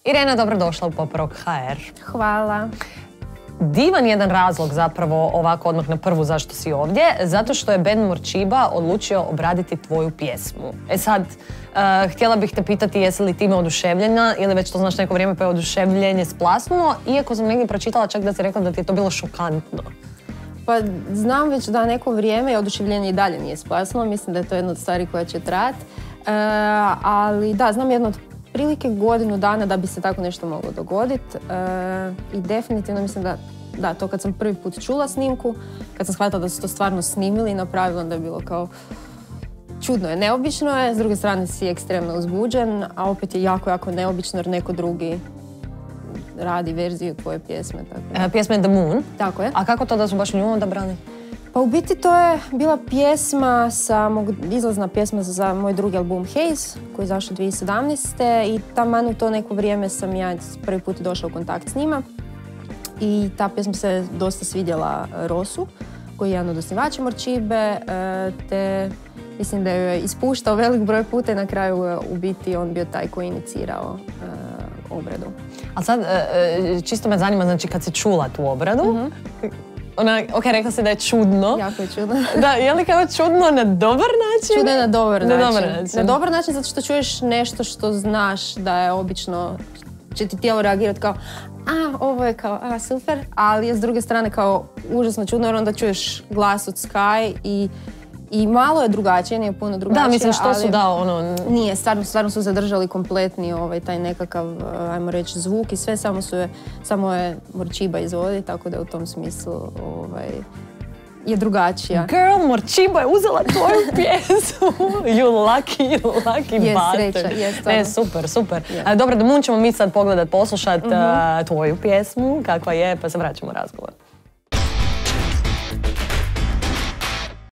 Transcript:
Irena, dobrodošla u Pop Rock HR. Hvala. Divan jedan razlog zapravo ovako odmah na prvu zašto si ovdje, zato što je band Morčiba odlučio obraditi tvoju pjesmu. E sad, htjela bih te pitati jesi li time oduševljena ili već to znaš neko vrijeme pa je oduševljenje splasnulo, iako sam negdje pročitala čak da si rekla da ti je to bilo šokantno. Pa znam već da neko vrijeme i oduševljenje i dalje nije splasnulo, mislim da je to jedna od stvari koja će trajati. Ali da, znam jedno od prilike godinu dana da bi se tako nešto moglo dogoditi i definitivno mislim da to kad sam prvi put čula snimku, kad sam shvatila da su to stvarno snimili i napravili, onda je bilo kao čudno je, neobično je, s druge strane si ekstremno uzbuđen, a opet je jako, jako neobično jer neko drugi radi verziju tvoje pjesme. Tako. Pjesme The Moon? Tako je. A kako to da su baš nju odabrali? Pa u biti to je bila pjesma, izlazna pjesma za moj drugi album Haze, koji je izašao 2017. I taman u to neko vrijeme sam ja prvi put došla u kontakt s njima. I ta pjesma se dosta svidjela Rosu, koji je jedan od osnivača Morčibe, te mislim da je ispuštao velik broj puta i na kraju u biti on bio taj koji je inicirao obradu. A sad, čisto me zanima, znači kad si čula tu obradu, ok, rekla si da je čudno. Jako je čudno. Da, je li kao čudno na dobar način? Čudno je na dobar način. Na dobar način zato što čuješ nešto što znaš da je obično, će ti tijelo reagirati kao ovo je kao, super, ali je s druge strane kao užasno čudno jer onda čuješ glas od Sky i malo je drugačije, nije puno drugačije. Da, mislim što su dao ono... Nije, stvarno su zadržali kompletni taj nekakav, ajmo reći, zvuk i sve, samo je Morčiba izvodi, tako da u tom smislu je drugačija. Girl, Morčiba je uzela tvoju pjesmu. You lucky bastard. Je sreća, super, super. Dobro, The Moon ćemo mi sad pogledat, poslušat tvoju pjesmu, kakva je, pa se vraćamo u razgovor.